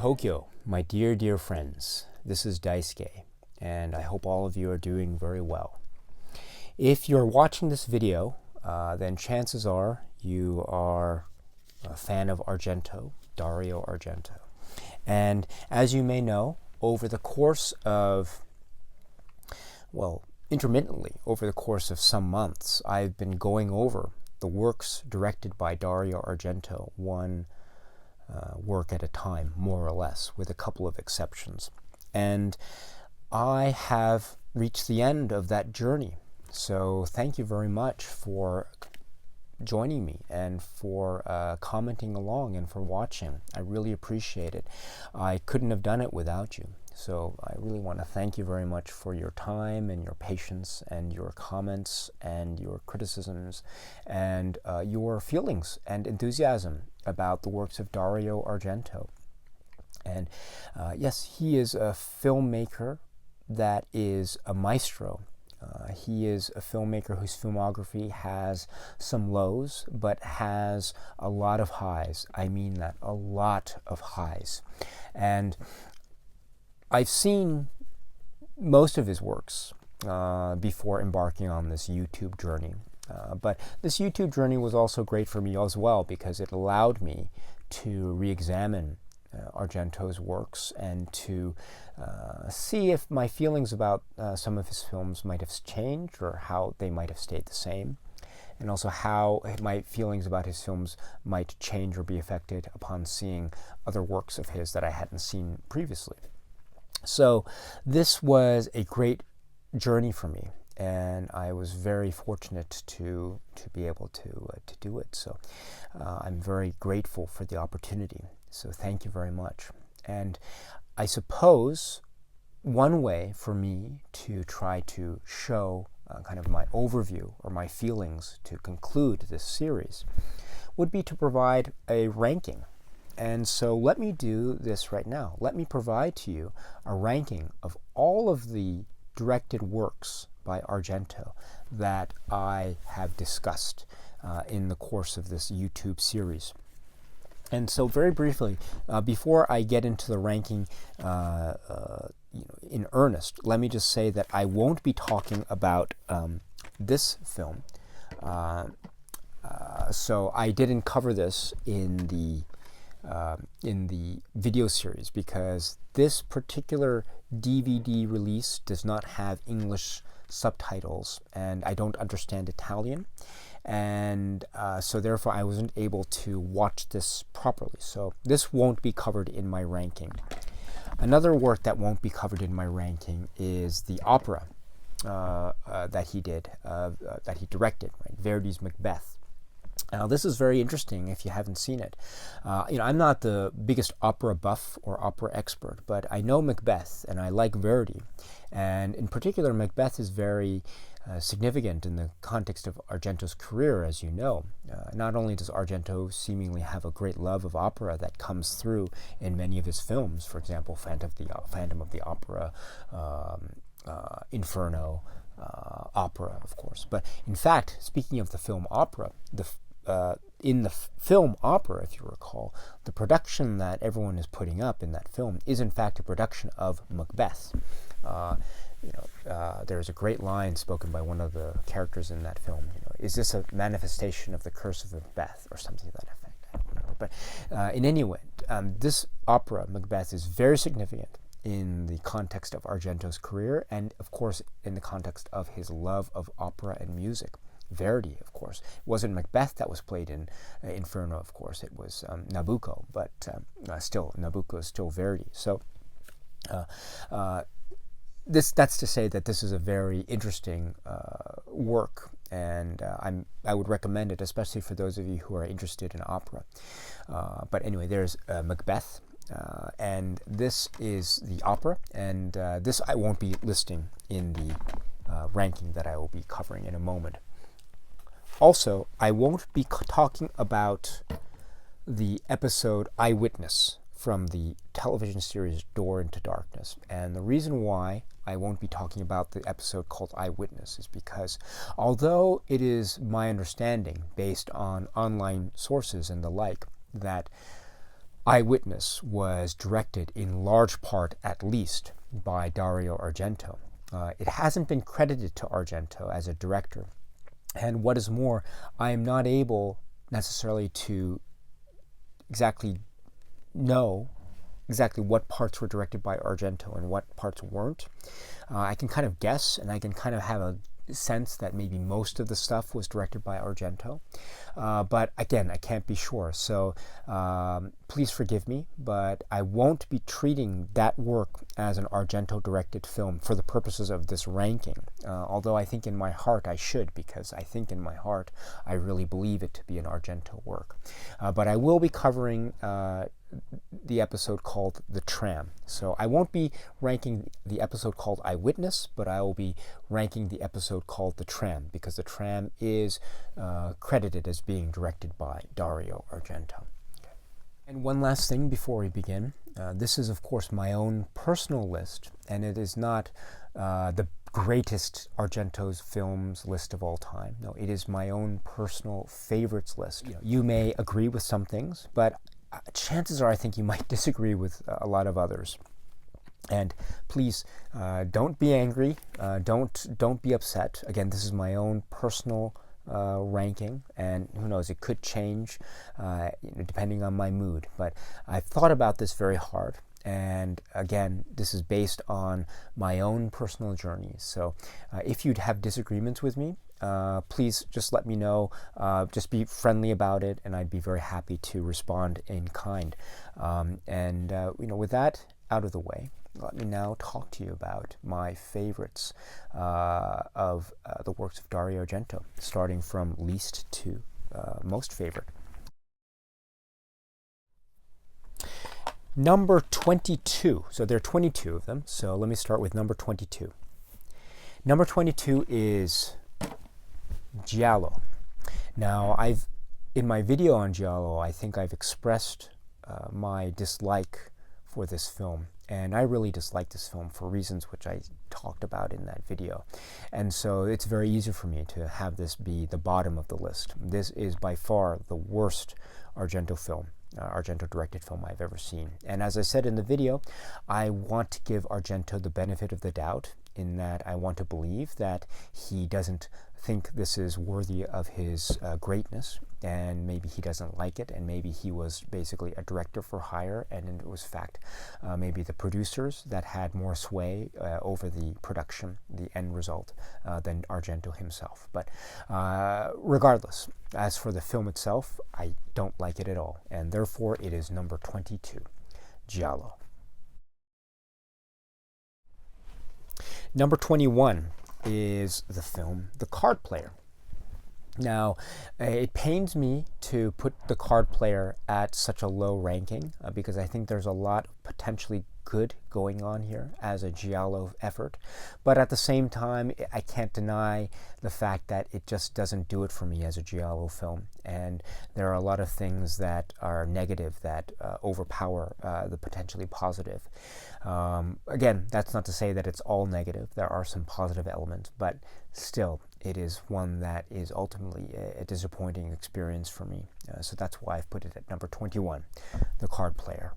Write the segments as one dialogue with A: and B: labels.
A: Tokyo, my dear friends. This is Daisuke, and I hope all of you are doing very well. If you're watching this video, then chances are you are a fan of Argento, Dario Argento. And as you may know, over the course of, intermittently, over the course of some months, I've been going over the works directed by Dario Argento, one work at a time, more or less, with a couple of exceptions. And I have reached the end of that journey. So thank you very much for joining me and for commenting along and for watching. I really appreciate it. I couldn't have done it without you. So I really want to thank you very much for your time and your patience and your comments and your criticisms and your feelings and enthusiasm about the works of Dario Argento. And yes, he is a filmmaker that is a maestro. He is a filmmaker whose filmography has some lows, but has a lot of highs. I mean that, a lot of highs. And I've seen most of his works before embarking on this YouTube journey. But this YouTube journey was also great for me as well because it allowed me to re-examine Argento's works and to see if my feelings about some of his films might have changed or how they might have stayed the same, and also how my feelings about his films might change or be affected upon seeing other works of his that I hadn't seen previously. So this was a great journey for me, and I was very fortunate to be able to do it. So I'm very grateful for the opportunity. So thank you very much. And I suppose one way for me to try to show kind of my overview or my feelings to conclude this series would be to provide a ranking. And so let me do this right now. Let me provide to you a ranking of all of the directed works by Argento that I have discussed in the course of this YouTube series. And so very briefly, before I get into the ranking in earnest, let me just say that I won't be talking about this film. So I didn't cover this in the video series because this particular DVD release does not have English subtitles and I don't understand Italian, and so therefore I wasn't able to watch this properly. So this won't be covered in my ranking. Another work that won't be covered in my ranking is the opera that he did, that he directed, right? Verdi's Macbeth. Now, this is very interesting if you haven't seen it. I'm not the biggest opera buff or opera expert, but I know Macbeth and I like Verdi. And in particular, Macbeth is very significant in the context of Argento's career, as you know. Not only does Argento seemingly have a great love of opera that comes through in many of his films, for example, Phantom of the Opera, Inferno, opera, of course. But in fact, speaking of the film opera, in the film opera, if you recall, the production that everyone is putting up in that film is in fact a production of Macbeth. There's a great line spoken by one of the characters in that film. Is this a manifestation of the curse of Macbeth or something to that effect? I don't remember. But in any event, this opera, Macbeth, is very significant in the context of Argento's career and, of course, in the context of his love of opera and music. Verdi, of course. It wasn't Macbeth that was played in Inferno, of course. It was Nabucco, but still, Nabucco is still Verdi. So that's to say that this is a very interesting work, and I would recommend it, especially for those of you who are interested in opera. But anyway, there's Macbeth, and this is the opera, and this I won't be listing in the ranking that I will be covering in a moment. Also, I won't be talking about the episode Eyewitness from the television series Door into Darkness. And the reason why I won't be talking about the episode called Eyewitness is because although it is my understanding, based on online sources and the like, that Eyewitness was directed in large part, at least, by Dario Argento. It hasn't been credited to Argento as a director. And what is more, I am not able necessarily to exactly know exactly what parts were directed by Argento and what parts weren't. I can kind of guess, and I can kind of have a sense that maybe most of the stuff was directed by Argento. But again, I can't be sure. So please forgive me, but I won't be treating that work as an Argento-directed film for the purposes of this ranking. Although I think in my heart I should, because I think in my heart I really believe it to be an Argento work. But I will be covering the episode called The Tram. So I won't be ranking the episode called Eyewitness, but I will be ranking the episode called The Tram, because The Tram is credited as being directed by Dario Argento. And one last thing before we begin. This is, of course, my own personal list, and it is not the greatest Argento's films list of all time. No, it is my own personal favorites list. You may agree with some things, but chances are I think you might disagree with a lot of others. And please don't be angry, don't be upset. Again, this is my own personal ranking, and who knows, it could change depending on my mood. But I've thought about this very hard, and again, this is based on my own personal journeys. So if you'd have disagreements with me, please just let me know. Just be friendly about it, and I'd be very happy to respond in kind. With that out of the way, let me now talk to you about my favorites of the works of Dario Argento, starting from least to most favorite. Number 22. So there are 22 of them. So let me start with number 22. Number 22 is Giallo. Now, in my video on Giallo, I think I've expressed my dislike for this film, and I really dislike this film for reasons which I talked about in that video. And so it's very easy for me to have this be the bottom of the list. This is by far the worst Argento film, Argento-directed film I've ever seen. And as I said in the video, I want to give Argento the benefit of the doubt, in that I want to believe that he doesn't think this is worthy of his greatness, and maybe he doesn't like it, and maybe he was basically a director for hire, and it was fact maybe the producers that had more sway over the production, the end result, than Argento himself. But regardless, as for the film itself, I don't like it at all, and therefore it is number 22, Giallo. Number 21 is the film The Card Player. Now, it pains me to put The Card Player at such a low ranking because I think there's a lot of potentially good going on here as a Giallo effort, but at the same time, I can't deny the fact that it just doesn't do it for me as a Giallo film, and there are a lot of things that are negative that overpower the potentially positive. Again, that's not to say that it's all negative. There are some positive elements, but still, it is one that is ultimately a disappointing experience for me. So that's why I've put it at number 21, The Card Player.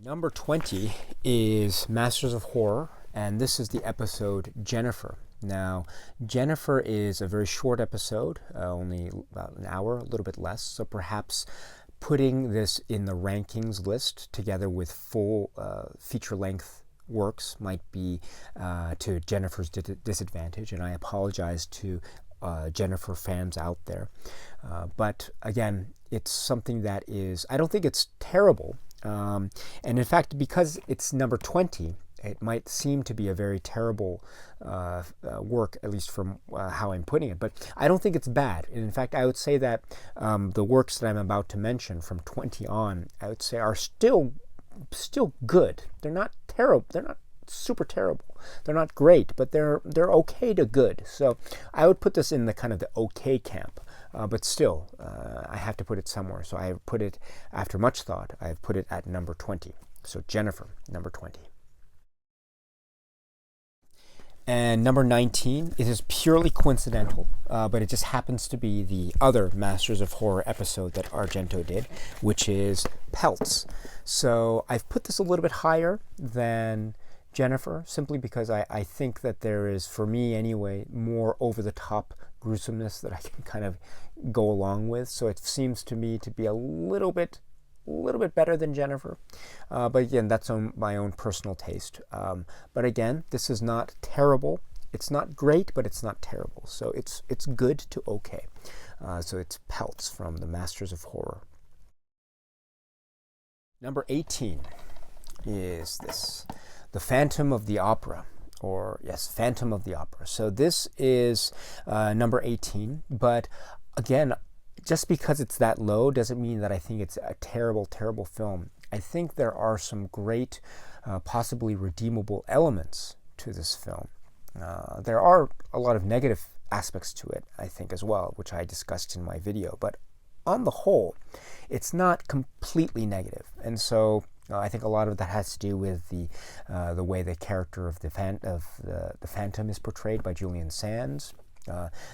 A: Number 20 is Masters of Horror, and this is the episode Jennifer. Now, Jennifer is a very short episode, only about an hour, a little bit less, so perhaps putting this in the rankings list together with full feature-length works might be to Jennifer's disadvantage, and I apologize to Jennifer fans out there. But again, it's something that is, I don't think it's terrible. And in fact, because it's number 20, it might seem to be a very terrible work, at least from how I'm putting it. But I don't think it's bad. And in fact, I would say that the works that I'm about to mention from 20 on, I would say are still good. They're not terrible. They're not super terrible. They're not great, but they're okay to good. So I would put this in the kind of the okay camp. But still, I have to put it somewhere. So I put it, after much thought, I've put it at number 20. So Jennifer, number 20. And number 19, it is purely coincidental, but it just happens to be the other Masters of Horror episode that Argento did, which is Pelts. So I've put this a little bit higher than Jennifer, simply because I think that there is, for me anyway, more over-the-top gruesomeness that I can kind of go along with. So it seems to me to be a little bit better than Jennifer, but again, that's on my own personal taste. But again, this is not terrible. It's not great, but it's not terrible. So it's good to okay. So it's Pelts from the Masters of Horror. Number 18 is this, The Phantom of the Opera, or yes, Phantom of the Opera. So this is number 18, but again, just because it's that low doesn't mean that I think it's a terrible, terrible film. I think there are some great, possibly redeemable elements to this film. There are a lot of negative aspects to it, I think, as well, which I discussed in my video. But on the whole, it's not completely negative. And so I think a lot of that has to do with the way the character of the Phantom is portrayed by Julian Sands.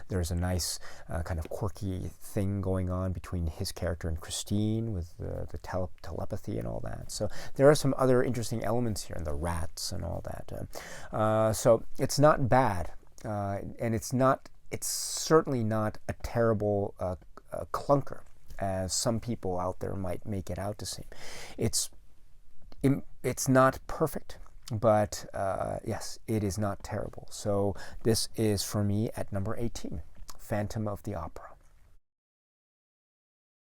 A: There's a nice kind of quirky thing going on between his character and Christine with the telepathy and all that. So there are some other interesting elements here, and the rats and all that. So it's not bad, and it's certainly not a terrible clunker, as some people out there might make it out to seem. It's not perfect, but yes, it is not terrible. So this is for me at number 18, Phantom of the Opera.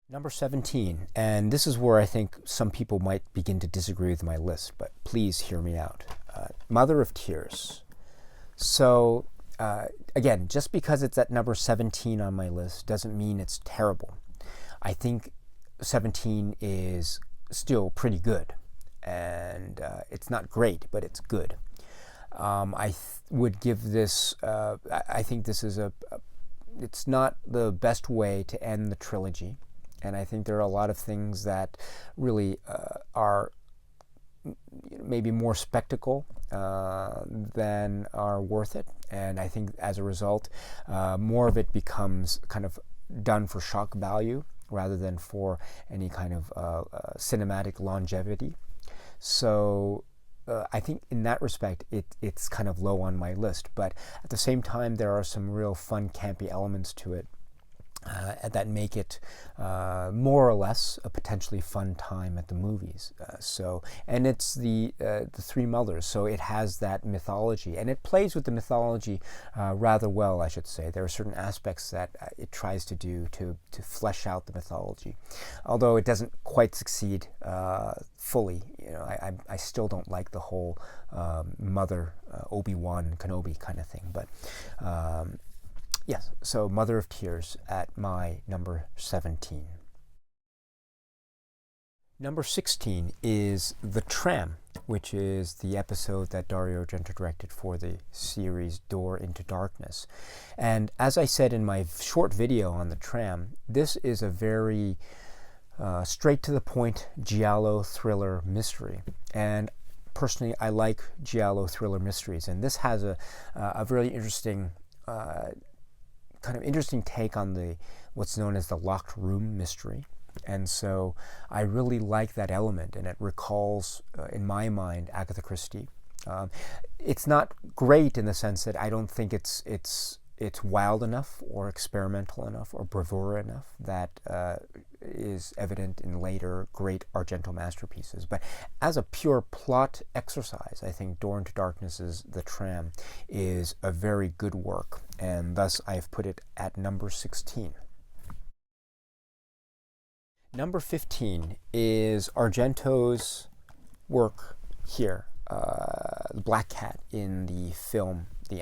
A: Number 17, and this is where I think some people might begin to disagree with my list, but please hear me out. Mother of Tears. So again, just because it's at number 17 on my list doesn't mean it's terrible. I think 17 is still pretty good. And it's not great, but it's good. I would give this, I think this is it's not the best way to end the trilogy. And I think there are a lot of things that really are maybe more spectacle than are worth it. And I think as a result, more of it becomes kind of done for shock value rather than for any kind of cinematic longevity. So I think in that respect, it's kind of low on my list. But at the same time, there are some real fun, campy elements to it that make it more or less a potentially fun time at the movies. And it's the Three Mothers, so it has that mythology, and it plays with the mythology rather well, I should say. There are certain aspects that it tries to do to flesh out the mythology, although it doesn't quite succeed fully. I still don't like the whole mother Obi-Wan Kenobi kind of thing, but. Yes, so Mother of Tears at my number 17. Number 16 is The Tram, which is the episode that Dario Argento directed for the series Door into Darkness. And as I said in my short video on The Tram, this is a very straight-to-the-point giallo thriller mystery. And personally, I like giallo thriller mysteries. And this has a really interesting kind of interesting take on what's known as the locked room mystery. And so I really like that element, and it recalls, in my mind, Agatha Christie. It's not great in the sense that I don't think it's wild enough or experimental enough or bravura enough that is evident in later great Argento masterpieces. But as a pure plot exercise, I think Door into Darkness's The Tram is a very good work, and thus I've put it at number 16. Number 15 is Argento's work here, The Black Cat, in the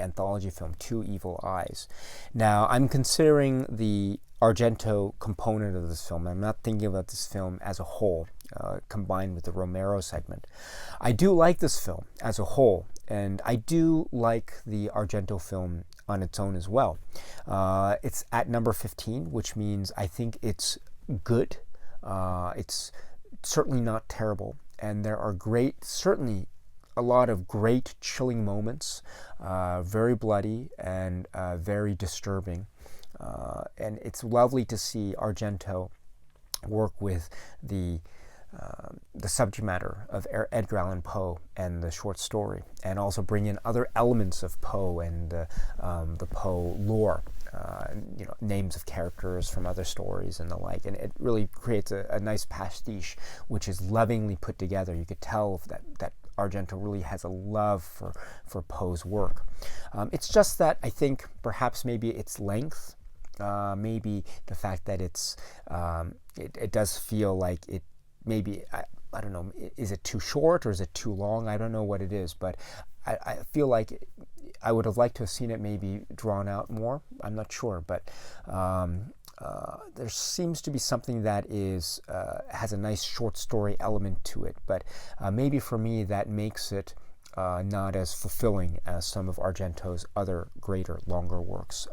A: anthology film Two Evil Eyes. Now, I'm considering the Argento component of this film. I'm not thinking about this film as a whole, combined with the Romero segment. I do like this film as a whole, and I do like the Argento film on its own as well. It's at number 15, which means I think it's good. It's certainly not terrible, and there are certainly a lot of great chilling moments, very bloody and very disturbing. And it's lovely to see Argento work with the subject matter of Edgar Allan Poe and the short story, and also bring in other elements of Poe and the Poe lore, names of characters from other stories and the like. And it really creates a nice pastiche, which is lovingly put together. You could tell that Argento really has a love for Poe's work. It's just that I think perhaps maybe its length, maybe the fact that it does feel like it. Maybe, I don't know, is it too short or is it too long? I don't know what it is, but I feel like I would have liked to have seen it maybe drawn out more. I'm not sure, but there seems to be something that has a nice short story element to it, but maybe for me that makes it not as fulfilling as some of Argento's other greater, longer works.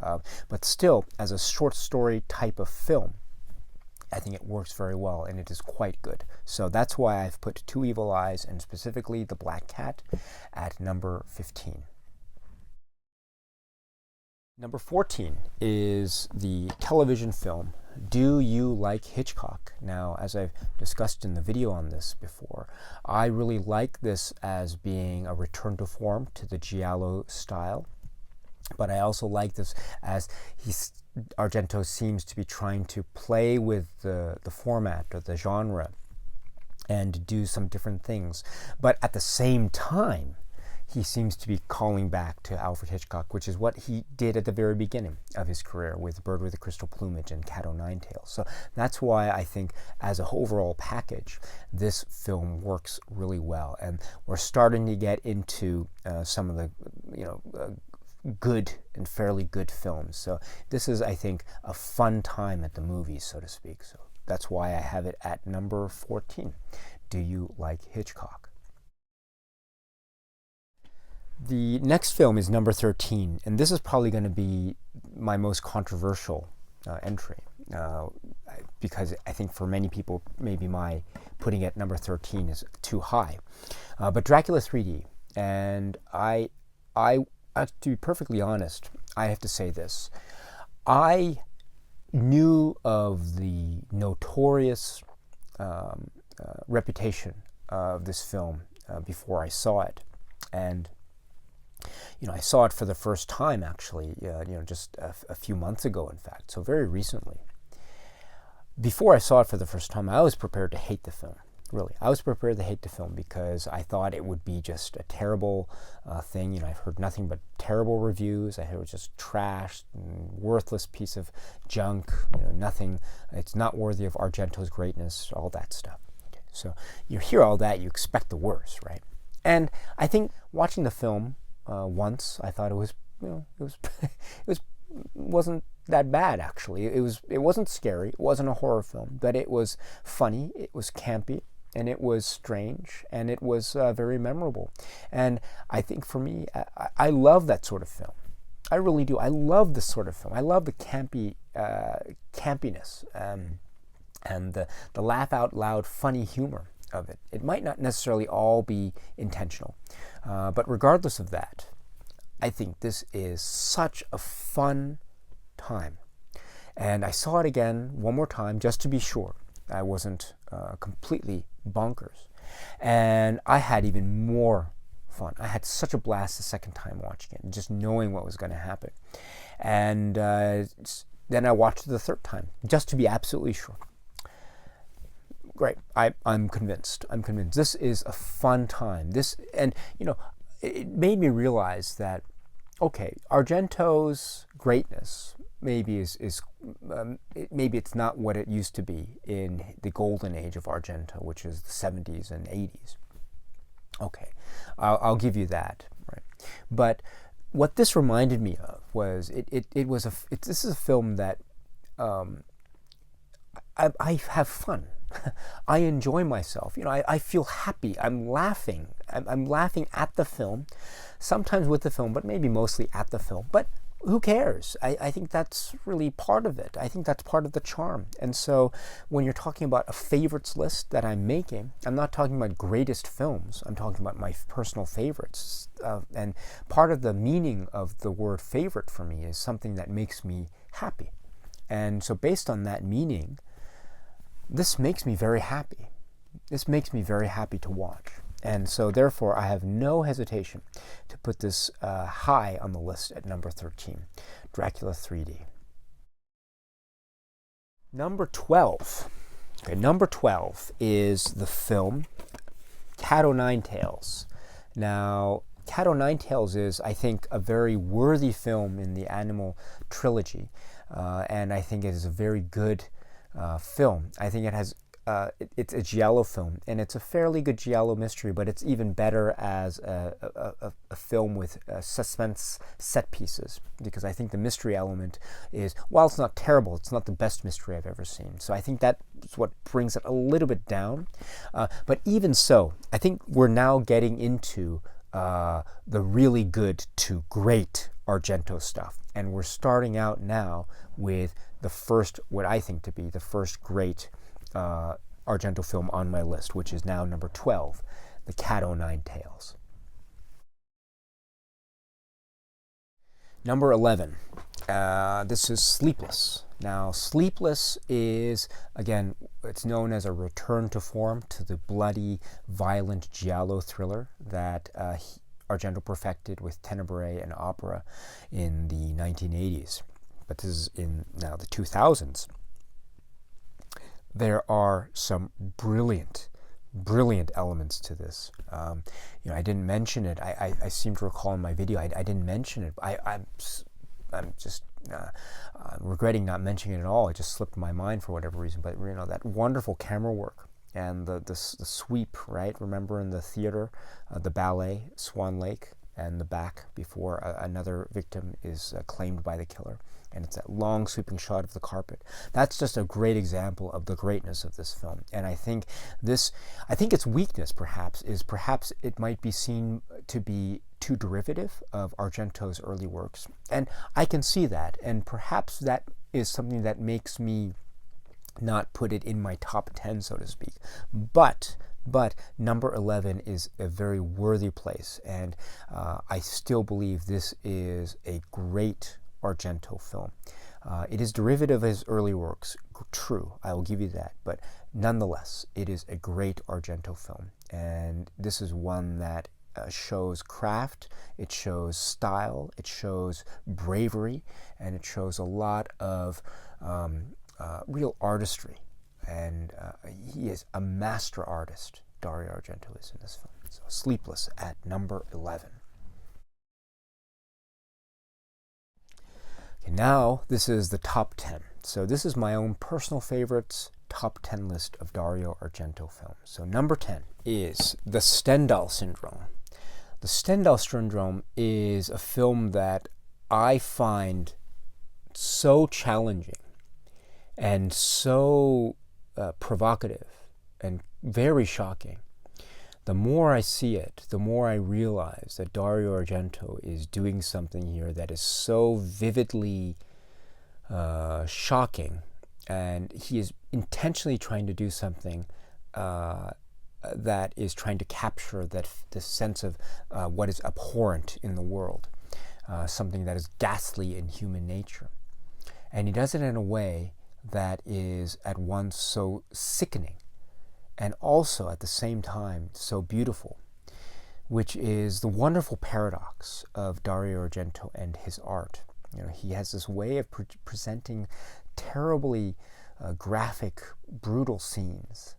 A: But still, as a short story type of film, I think it works very well, and it is quite good. So that's why I've put Two Evil Eyes, and specifically The Black Cat, at number 15. Number 14 is the television film Do You Like Hitchcock? Now, as I've discussed in the video on this before, I really like this as being a return to form to the giallo style. But I also like this as Argento seems to be trying to play with the format or the genre and do some different things. But at the same time, he seems to be calling back to Alfred Hitchcock, which is what he did at the very beginning of his career with Bird with the Crystal Plumage and Cat o' Nine Tails. So that's why I think, as an overall package, this film works really well. And we're starting to get into some of the, good and fairly good films. So this is, I think, a fun time at the movies, so to speak. So that's why I have it at number 14. Do You Like Hitchcock? The next film is number 13, and this is probably going to be my most controversial entry, because I think for many people, maybe my putting it at number 13 is too high. But Dracula 3D, and I to be perfectly honest, I have to say this. I knew of the notorious reputation of this film before I saw it. And, I saw it for the first time, actually, just a few months ago, in fact, so very recently. Before I saw it for the first time, I was prepared to hate the film. Really, I was prepared to hate the film because I thought it would be just a terrible thing. I've heard nothing but terrible reviews. I heard it was just trash, and worthless piece of junk. Nothing. It's not worthy of Argento's greatness. All that stuff. Okay, so you hear all that, you expect the worst, right? And I think watching the film once, I thought it wasn't that bad, actually. It wasn't scary. It wasn't a horror film, but it was funny. It was campy. And it was strange, and it was very memorable. And I think for me, I love that sort of film. I really do. I love this sort of film. I love the campiness and the laugh out loud funny humor of it. It might not necessarily all be intentional, but regardless of that, I think this is such a fun time. And I saw it again one more time just to be sure I wasn't completely bonkers. And I had even more fun. I had such a blast the second time watching it, just knowing what was going to happen. And then I watched it the third time, just to be absolutely sure. Great. I'm convinced. This is a fun time. It made me realize that, okay, Argento's greatness maybe maybe it's not what it used to be in the golden age of Argento, which is the 70s and 80s. Okay, I'll give you that, right? But what this reminded me of was this is a film that I have fun. I enjoy myself. I feel happy. I'm laughing. I'm laughing at the film, sometimes with the film, but maybe mostly at the film. But who cares? I think that's really part of it. I think that's part of the charm. And so when you're talking about a favorites list that I'm making, I'm not talking about greatest films. I'm talking about my personal favorites. And part of the meaning of the word favorite for me is something that makes me happy. And so based on that meaning, this makes me very happy. This makes me very happy to watch. And so therefore, I have no hesitation to put this high on the list at number 13, Dracula 3D. Number 12. Okay, number 12 is the film Cat o' Nine Tails. Now, Cat o' Nine Tails is, I think, a very worthy film in the Animal trilogy, and I think it is a very good film. I think it has it's a giallo film, and it's a fairly good giallo mystery, but it's even better as a film with suspense set pieces, because I think the mystery element is, while it's not terrible, it's not the best mystery I've ever seen. So I think that's what brings it a little bit down. But even so, I think we're now getting into the really good to great Argento stuff, and we're starting out now with the first, what I think to be the first great Argento film on my list, which is now number 12, The Cat o' Nine Tails. Number 11, this is Sleepless. Now, Sleepless is, again, it's known as a return to form to the bloody, violent giallo thriller that Argento perfected with Tenebrae and Opera in the 1980s. But this is in now the 2000s. There are some brilliant elements to this. I didn't mention it. I seem to recall in my video I didn't mention it. I'm just regretting not mentioning it at all. It just slipped my mind for whatever reason. But that wonderful camera work and the sweep, right? Remember in the theater, the ballet, Swan Lake, and the back before another victim is claimed by the killer. And it's that long sweeping shot of the carpet. That's just a great example of the greatness of this film. And I think its weakness perhaps it might be seen to be too derivative of Argento's early works. And I can see that. And perhaps that is something that makes me not put it in my top 10, so to speak. But number 11 is a very worthy place. And I still believe this is a great Argento film. It is derivative of his early works, true, I will give you that, but nonetheless, it is a great Argento film, and this is one that shows craft, it shows style, it shows bravery, and it shows a lot of real artistry, and he is a master artist, Dario Argento is in this film. So Sleepless at number 11. Okay, now this is the top 10. So this is my own personal favorites top 10 list of Dario Argento films. So number 10 is The Stendhal Syndrome. The Stendhal Syndrome is a film that I find so challenging and so provocative and very shocking. The more I see it, the more I realize that Dario Argento is doing something here that is so vividly shocking, and he is intentionally trying to do something that is trying to capture the sense of what is abhorrent in the world, something that is ghastly in human nature. And he does it in a way that is at once so sickening and also at the same time so beautiful, which is the wonderful paradox of Dario Argento and his art. He has this way of presenting terribly graphic, brutal scenes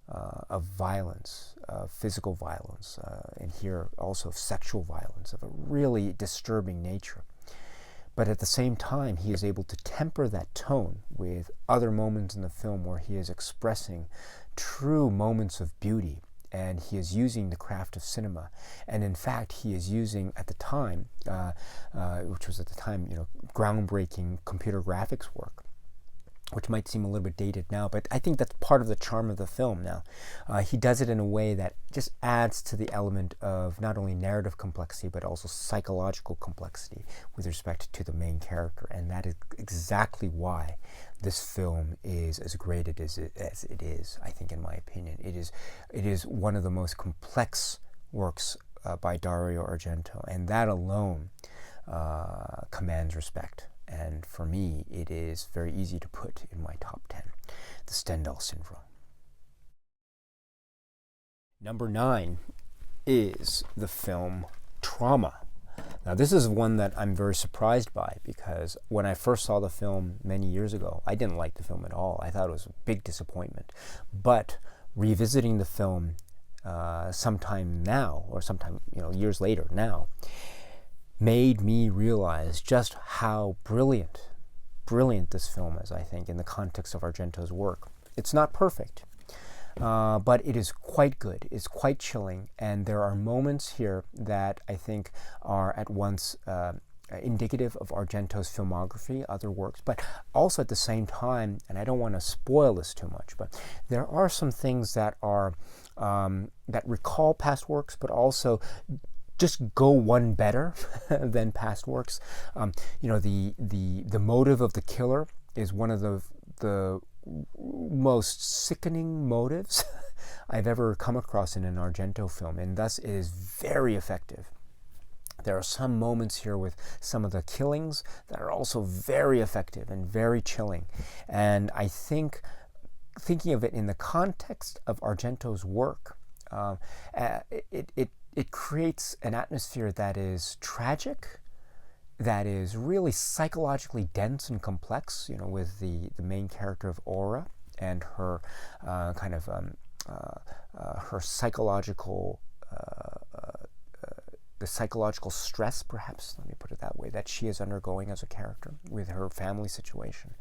A: of violence, of physical violence, and here also of sexual violence, of a really disturbing nature. But at the same time, he is able to temper that tone with other moments in the film where he is expressing true moments of beauty, and he is using the craft of cinema. And in fact, he is using, at the time, which was at the time, groundbreaking computer graphics work. which might seem a little bit dated now, but I think that's part of the charm of the film now. He does it in a way that just adds to the element of not only narrative complexity, but also psychological complexity with respect to the main character. And that is exactly why this film is as great as it is, I think, in my opinion. It is one of the most complex works by Dario Argento, and that alone commands respect. And for me, it is very easy to put in my top 10, the Stendhal Syndrome. Number 9 is the film Trauma. Now, this is one that I'm very surprised by, because when I first saw the film many years ago, I didn't like the film at all. I thought it was a big disappointment. But revisiting the film sometime now, or sometime years later now, made me realize just how brilliant this film is, I think, in the context of Argento's work. It's not perfect, but it is quite good. It's quite chilling, and there are moments here that I think are at once indicative of Argento's filmography, other works, but also at the same time, and I don't want to spoil this too much, but there are some things that are that recall past works, but also just go one better than past works. The motive of the killer is one of the most sickening motives I've ever come across in an Argento film, and thus it is very effective. There are some moments here with some of the killings that are also very effective and very chilling. And I think, thinking of it in the context of Argento's work, it creates an atmosphere that is tragic, that is really psychologically dense and complex, with the main character of Aura and her her psychological, the psychological stress, perhaps, let me put it that way, that she is undergoing as a character with her family situation.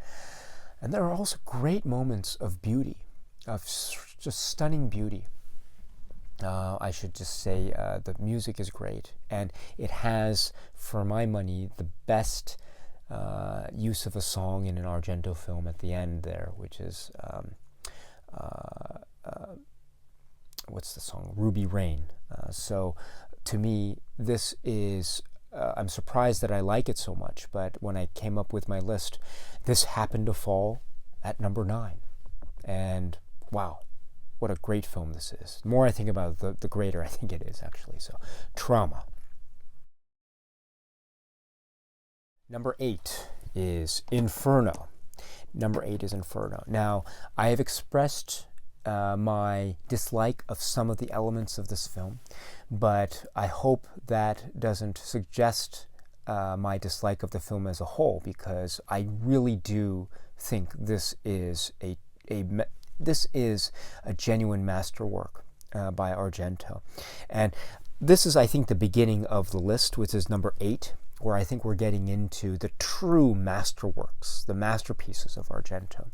A: And there are also great moments of beauty, of just stunning beauty. I should just say the music is great, and it has, for my money, the best use of a song in an Argento film at the end there, which is, what's the song? Ruby Rain. So to me, this is, I'm surprised that I like it so much, but when I came up with my list, this happened to fall at number 9. And wow, what a great film this is. The more I think about it, the greater I think it is, actually. So, Trauma. Number 8 is Inferno. Number 8 is Inferno. Now, I have expressed my dislike of some of the elements of this film, but I hope that doesn't suggest my dislike of the film as a whole, because I really do think this is a genuine masterwork by Argento. And this is, I think, the beginning of the list, which is number 8, where I think we're getting into the true masterworks, the masterpieces of Argento.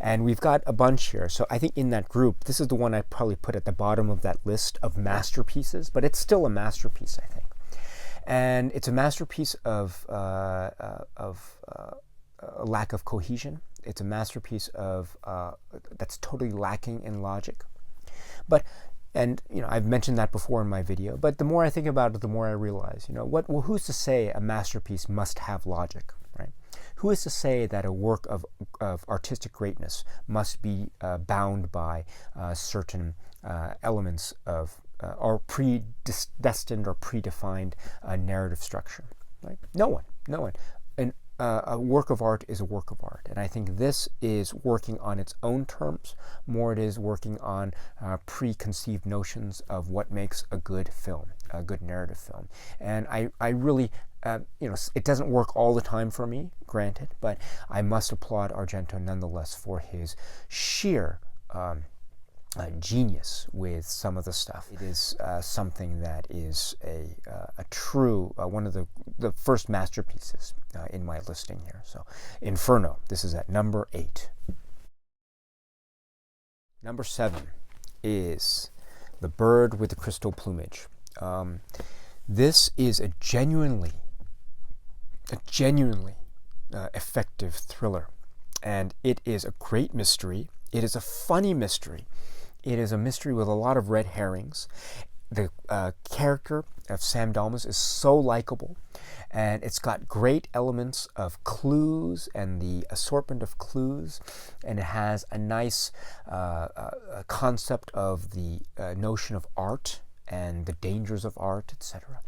A: And we've got a bunch here. So I think in that group, this is the one I'd probably put at the bottom of that list of masterpieces, but it's still a masterpiece, I think. And it's a masterpiece of a lack of cohesion. It's a masterpiece of that's totally lacking in logic. And I've mentioned that before in my video, but the more I think about it, the more I realize, who's to say a masterpiece must have logic, right? Who is to say that a work of artistic greatness must be bound by certain elements of or predestined or predefined narrative structure, right? No one. And a work of art is a work of art, and I think this is working on its own terms more it is working on preconceived notions of what makes a good film, a good narrative film. And I really, it doesn't work all the time for me, granted, but I must applaud Argento nonetheless for his sheer genius with some of the stuff. It is something that is a true, one of the first masterpieces in my listing here. So, Inferno, this is at number 8. Number 7 is The Bird with the Crystal Plumage. This is a genuinely effective thriller. And it is a great mystery. It is a funny mystery. It is a mystery with a lot of red herrings. The character of Sam Dalmas is so likable, and it's got great elements of clues and the assortment of clues, and it has a nice concept of the notion of art and the dangers of art, etc.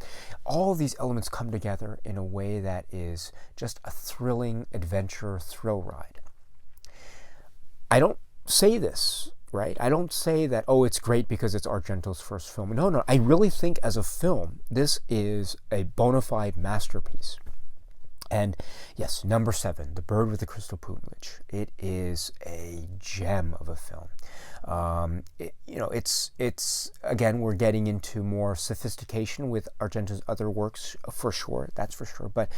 A: All of these elements come together in a way that is just a thrilling adventure thrill ride. I don't say this, right? I don't say that, oh, it's great because it's Argento's first film. No. I really think as a film, this is a bona fide masterpiece. And yes, number 7, The Bird with the Crystal Plumage. It is a gem of a film. It's again, we're getting into more sophistication with Argento's other works, for sure. That's for sure. But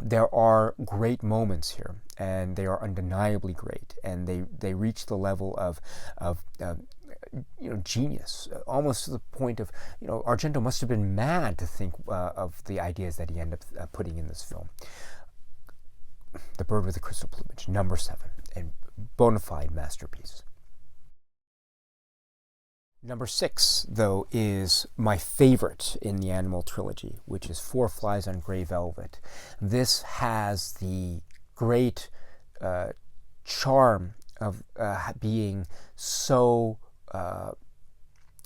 A: there are great moments here, and they are undeniably great, and they reach the level of genius, almost to the point of, Argento must have been mad to think of the ideas that he ended up putting in this film. The Bird with the Crystal Plumage, number 7, a bona fide masterpiece. Number 6, though, is my favorite in the Animal trilogy, which is Four Flies on Grey Velvet. This has the great charm of being so,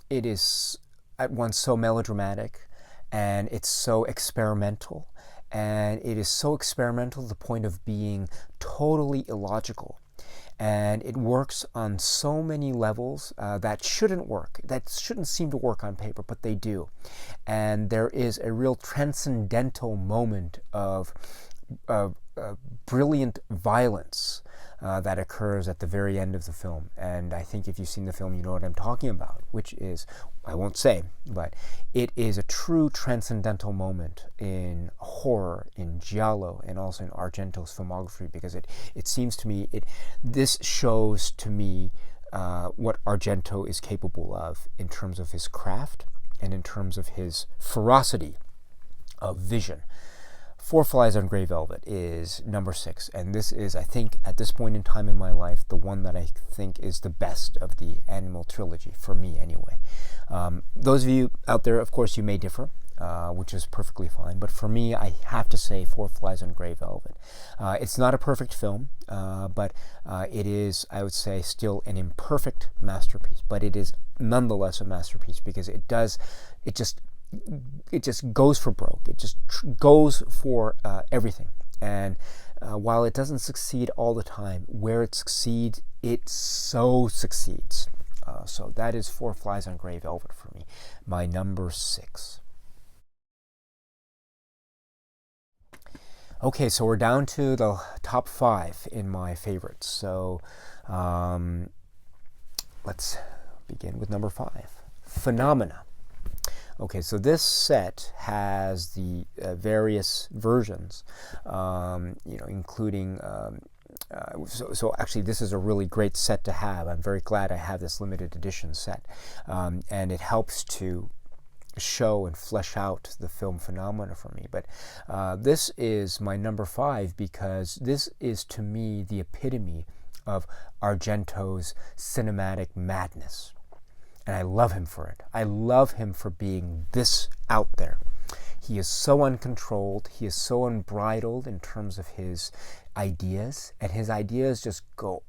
A: it is at once so melodramatic, and it's so experimental, and it is so experimental to the point of being totally illogical. And it works on so many levels that shouldn't seem to work on paper, but they do. And there is a real transcendental moment of brilliant violence that occurs at the very end of the film. And I think if you've seen the film, you know what I'm talking about, which is, I won't say, but it is a true transcendental moment in horror, in giallo, and also in Argento's filmography, because it seems to me, this shows to me what Argento is capable of in terms of his craft and in terms of his ferocity of vision. Four Flies on Grey Velvet is number 6, and this is, I think, at this point in time in my life, the one that I think is the best of the Animal trilogy, for me anyway. Those of you out there, of course, you may differ, which is perfectly fine, but for me, I have to say Four Flies on Grey Velvet. It's not a perfect film, but it is, I would say, still an imperfect masterpiece, but it is nonetheless a masterpiece, because it just goes for broke. It just goes for everything. And while it doesn't succeed all the time, where it succeeds, it so succeeds. So that is Four Flies on Grey Velvet for me, my number 6. Okay, so we're down to the top 5 in my favorites. So let's begin with number 5, Phenomena. Okay, so this set has the various versions, including, so actually this is a really great set to have. I'm very glad I have this limited edition set, and it helps to show and flesh out the film Phenomena for me. But this is my number 5 because this is, to me, the epitome of Argento's cinematic madness. And I love him for it. I love him for being this out there. He is so uncontrolled. He is so unbridled in terms of his ideas. And his ideas just go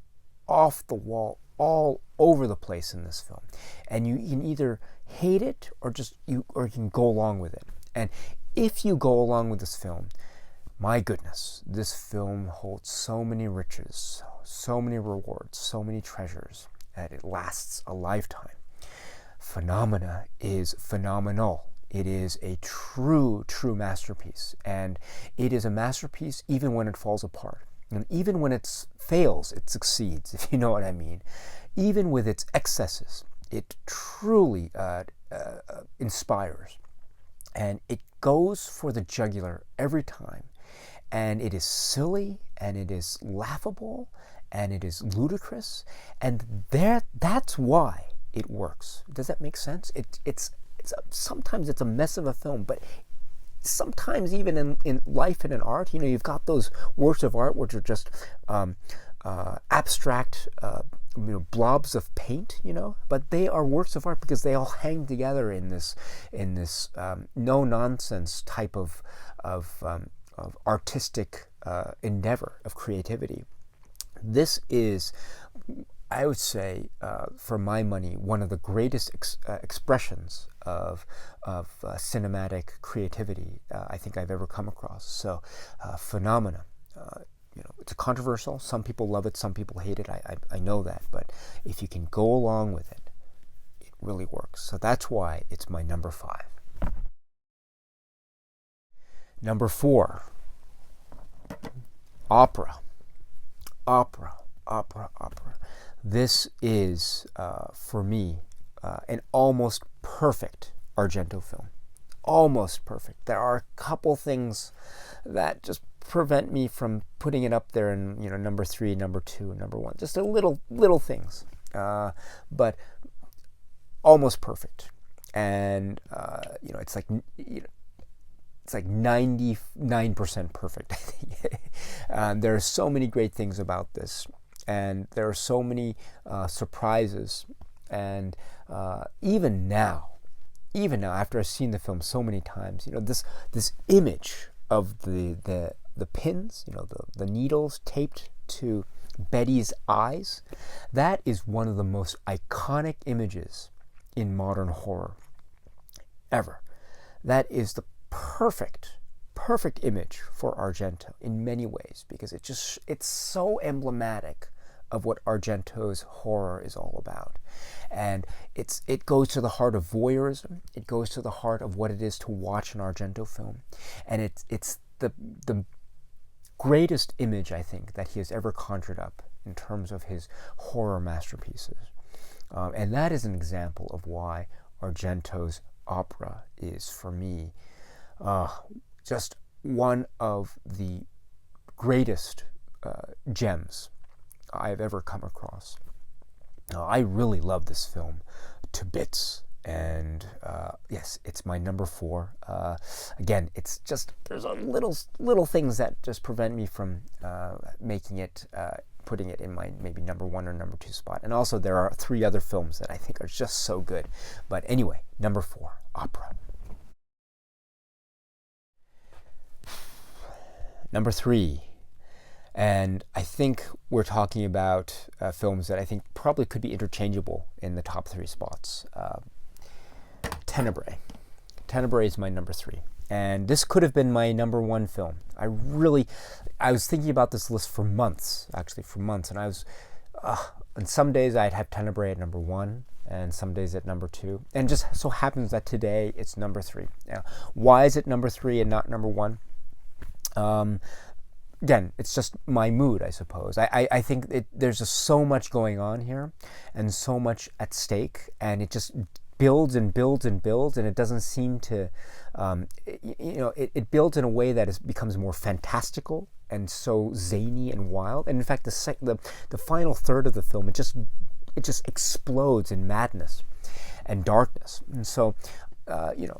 A: off the wall all over the place in this film. And you can either hate it or you can go along with it. And if you go along with this film, my goodness, this film holds so many riches, so many rewards, so many treasures, that it lasts a lifetime. Phenomena is phenomenal. It is a true masterpiece. And it is a masterpiece even when it falls apart. And even when it fails, it succeeds, if you know what I mean. Even with its excesses, it truly inspires. And it goes for the jugular every time. And it is silly, and it is laughable, and it is ludicrous. And that's why it works. Does that make sense? Sometimes it's a mess of a film, but sometimes even in life and in art, you've got those works of art which are just abstract blobs of paint, but they are works of art because they all hang together in this no nonsense type of artistic endeavor of creativity. This is, I would say, for my money, one of the greatest expressions of cinematic creativity I think I've ever come across. So, phenomena. It's controversial. Some people love it, some people hate it. I know that, but if you can go along with it, it really works. So that's why it's my number 5. Number 4, opera. This is, for me, an almost perfect Argento film. Almost perfect. There are a couple things that just prevent me from putting it up there in number 3, number 2, number 1. Just a little things, but almost perfect. And it's like 99% perfect. I think there are so many great things about this, and there are so many surprises. And even now, after I've seen the film so many times, this image of the pins, the needles taped to Betty's eyes, that is one of the most iconic images in modern horror ever. That is the perfect image for Argento in many ways, because it's so emblematic of what Argento's horror is all about. And it goes to the heart of voyeurism. It goes to the heart of what it is to watch an Argento film. And it's the greatest image, I think, that he has ever conjured up in terms of his horror masterpieces. And that is an example of why Argento's opera is, for me, just one of the greatest gems I've ever come across. I really love this film to bits. And yes, it's my number 4. Again, it's just, there's a little things that just prevent me from putting it in my maybe number 1 or number 2 spot. And also there are 3 other films that I think are just so good. But anyway, number 4, opera. Number 3, and I think we're talking about films that I think probably could be interchangeable in the top 3 spots. Tenebrae. Tenebrae is my number 3. And this could have been my number 1 film. I was thinking about this list for months, and I was, and some days I'd have Tenebrae at number 1, and some days at number 2. And just so happens that today it's number 3. Now, why is it number 3 and not number 1? Again, it's just my mood, I suppose. I think there's just so much going on here and so much at stake, and it just builds and builds and builds, and it doesn't seem to, it builds in a way that becomes more fantastical and so zany and wild. And in fact, the final third of the film, it just explodes in madness and darkness. And so,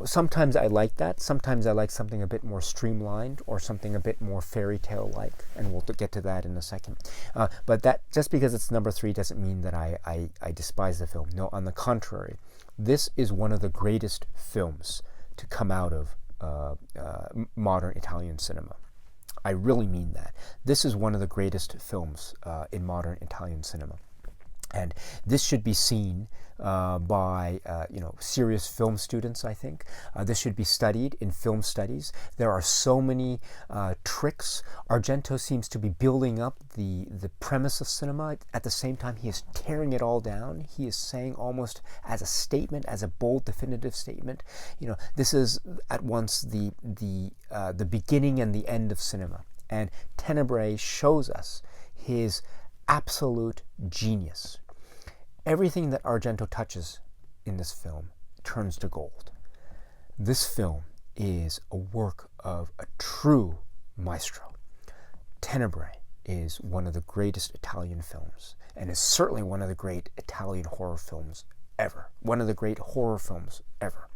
A: sometimes I like that. Sometimes I like something a bit more streamlined or something a bit more fairy tale-like, and we'll get to that in a second. But that, just because it's number 3 doesn't mean that I despise the film. No, on the contrary, this is one of the greatest films to come out of modern Italian cinema. I really mean that. This is one of the greatest films in modern Italian cinema. And this should be seen by serious film students, I think. This should be studied in film studies. There are so many tricks. Argento seems to be building up the premise of cinema. At the same time, he is tearing it all down. He is saying, almost as a statement, as a bold, definitive statement, this is at once the beginning and the end of cinema. And Tenebrae shows us his absolute genius. Everything that Argento touches in this film turns to gold. This film is a work of a true maestro. Tenebrae is one of the greatest Italian films, and is certainly one of the great Italian horror films ever. One of the great horror films ever.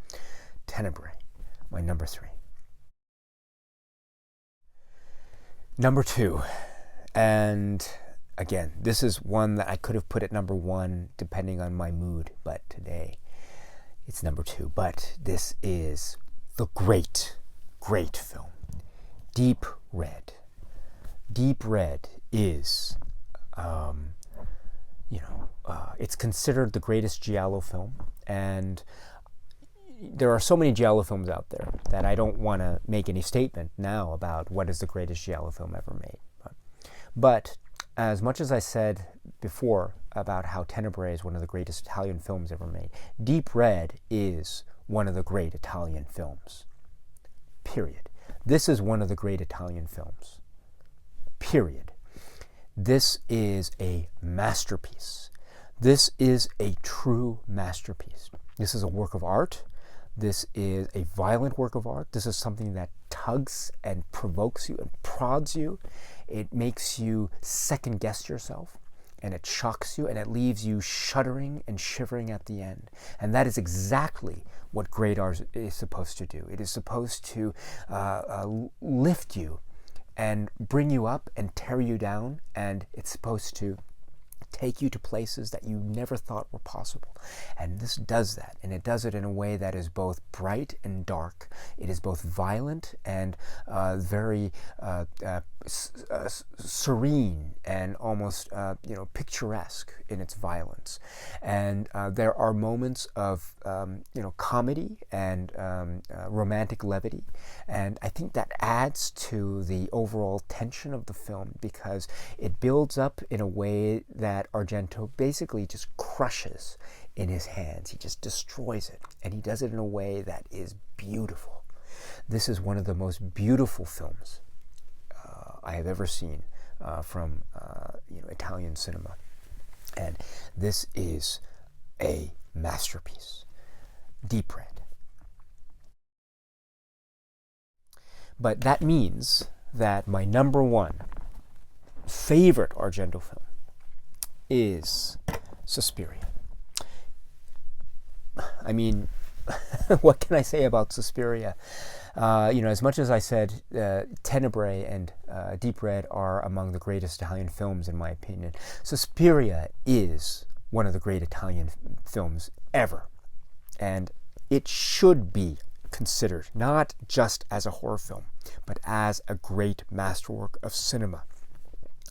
A: Tenebrae, my number 3. Number 2, and again, this is one that I could have put at number 1 depending on my mood, but today it's number 2. But this is the great film, Deep Red. Deep Red is, it's considered the greatest giallo film, and there are so many giallo films out there that I don't want to make any statement now about what is the greatest giallo film ever made. But as much as I said before about how Tenebrae is one of the greatest Italian films ever made, Deep Red is one of the great Italian films. Period. This is one of the great Italian films. Period. This is a masterpiece. This is a true masterpiece. This is a work of art. This is a violent work of art. This is something that tugs and provokes you and prods you. It makes you second guess yourself, and it shocks you, and it leaves you shuddering and shivering at the end. And that is exactly what great art is supposed to do. It is supposed to lift you and bring you up and tear you down, and it's supposed to take you to places that you never thought were possible. And this does that, and it does it in a way that is both bright and dark. It is both violent and very serene and almost picturesque in its violence. And there are moments of comedy and romantic levity, and I think that adds to the overall tension of the film, because it builds up in a way that Argento basically just crushes in his hands. He just destroys it, and he does it in a way that is beautiful. This is one of the most beautiful films I have ever seen from Italian cinema, and this is a masterpiece. Deep Red. But that means that my number 1 favorite Argento film is Suspiria. I mean, what can I say about Suspiria? As much as I said Tenebrae and Deep Red are among the greatest Italian films, in my opinion, Suspiria is one of the great Italian films ever. And it should be considered not just as a horror film, but as a great masterwork of cinema.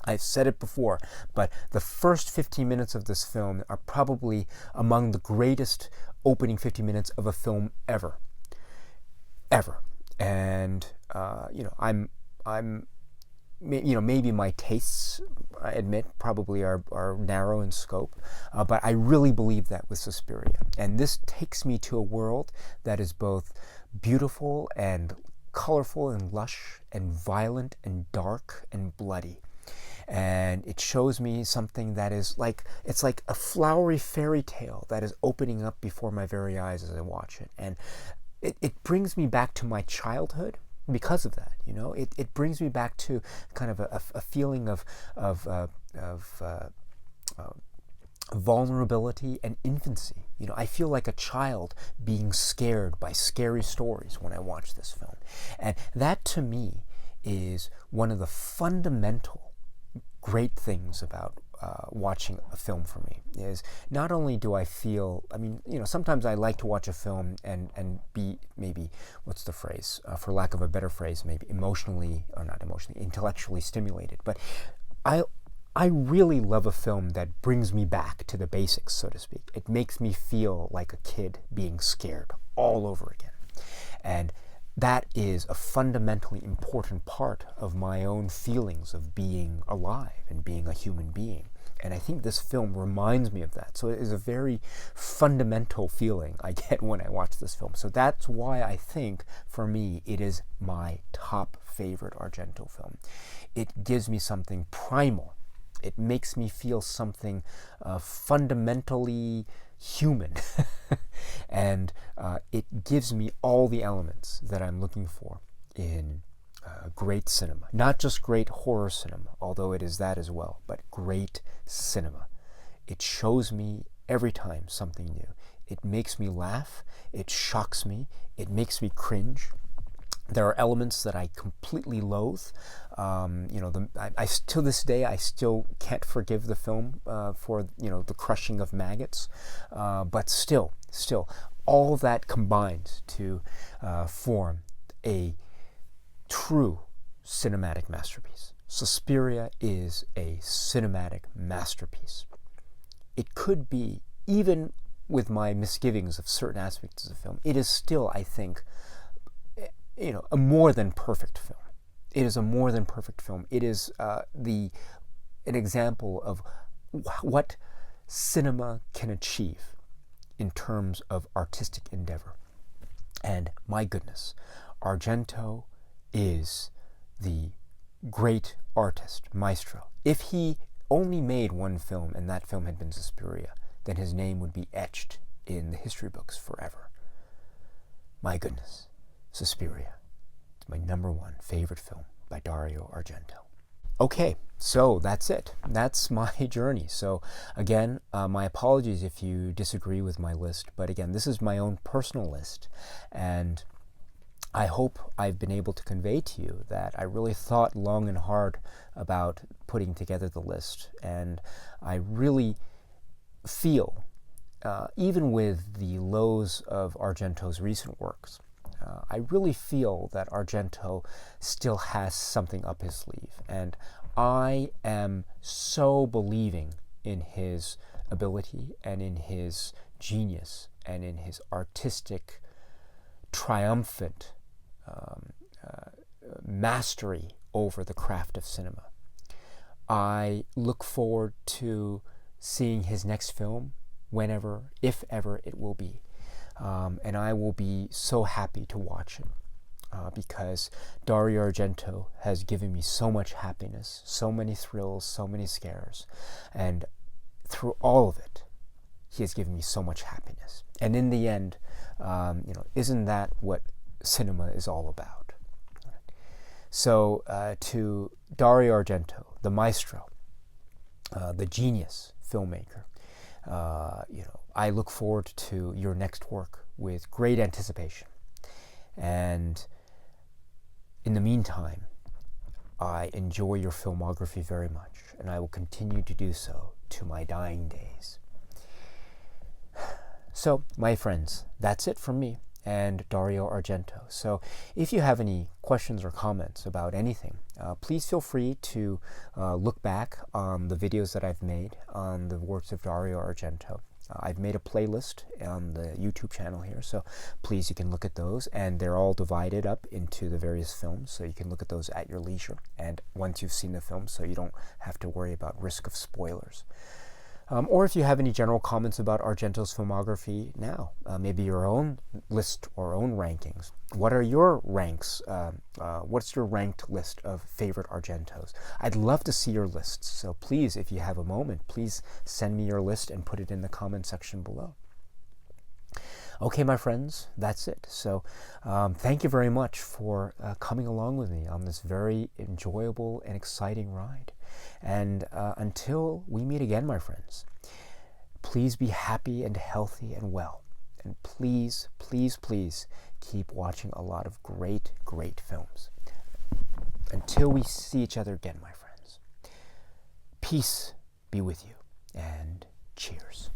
A: I've said it before, but the first 15 minutes of this film are probably among the greatest opening 50 minutes of a film ever. And maybe my tastes, I admit, probably are narrow in scope, but I really believe that with Suspiria. And this takes me to a world that is both beautiful and colorful and lush and violent and dark and bloody. And it shows me something that is it's like a flowery fairy tale that is opening up before my very eyes as I watch it. And it brings me back to my childhood because of that. It brings me back to kind of a feeling of vulnerability and infancy. I feel like a child being scared by scary stories when I watch this film. And that, to me, is one of the fundamental great things about watching a film for me. Is not only do I feel, sometimes I like to watch a film and be, maybe, what's the phrase, for lack of a better phrase, maybe intellectually stimulated. But I really love a film that brings me back to the basics, so to speak. It makes me feel like a kid being scared all over again. And that is a fundamentally important part of my own feelings of being alive and being a human being. And I think this film reminds me of that. So it is a very fundamental feeling I get when I watch this film. So that's why I think, for me, it is my top favorite Argento film. It gives me something primal. It makes me feel something fundamentally human. And it gives me all the elements that I'm looking for in great cinema. Not just great horror cinema, although it is that as well, but great cinema. It shows me every time something new. It makes me laugh. It shocks me. It makes me cringe. There are elements that I completely loathe. To this day, I still can't forgive the film for the crushing of maggots. But still, all that combines to form a true cinematic masterpiece. Suspiria is a cinematic masterpiece. It could be, even with my misgivings of certain aspects of the film, it is still, I think, a more than perfect film. It is a more than perfect film. It is an example of what cinema can achieve in terms of artistic endeavor. And my goodness, Argento is the great artist, maestro. If he only made one film and that film had been Suspiria, then his name would be etched in the history books forever. My goodness. Suspiria. It's my #1 favorite film by Dario Argento. Okay, so that's it. That's my journey. So again, my apologies if you disagree with my list, but again, this is my own personal list, and I hope I've been able to convey to you that I really thought long and hard about putting together the list, and I really feel, even with the lows of Argento's recent works, I really feel that Argento still has something up his sleeve, and I am so believing in his ability and in his genius and in his artistic, triumphant mastery over the craft of cinema. I look forward to seeing his next film, whenever, if ever it will be. And I will be so happy to watch it because Dario Argento has given me so much happiness, so many thrills, so many scares, and through all of it, he has given me so much happiness. And in the end, isn't that what cinema is all about? So to Dario Argento, the maestro, the genius filmmaker, I look forward to your next work with great anticipation. And in the meantime, I enjoy your filmography very much, and I will continue to do so to my dying days. So, my friends, that's it from me and Dario Argento. So if you have any questions or comments about anything, please feel free to look back on the videos that I've made on the works of Dario Argento. I've made a playlist on the YouTube channel here, so please, you can look at those, and they're all divided up into the various films, so you can look at those at your leisure, and once you've seen the film, so you don't have to worry about risk of spoilers. Or if you have any general comments about Argento's filmography now, maybe your own list or own rankings. What are your ranks? What's your ranked list of favorite Argentos? I'd love to see your lists, so please, if you have a moment, please send me your list and put it in the comment section below. Okay, my friends, that's it. So thank you very much for coming along with me on this very enjoyable and exciting ride. And until we meet again, my friends, please be happy and healthy and well. And please, please, please keep watching a lot of great, great films. Until we see each other again, my friends, peace be with you, and cheers.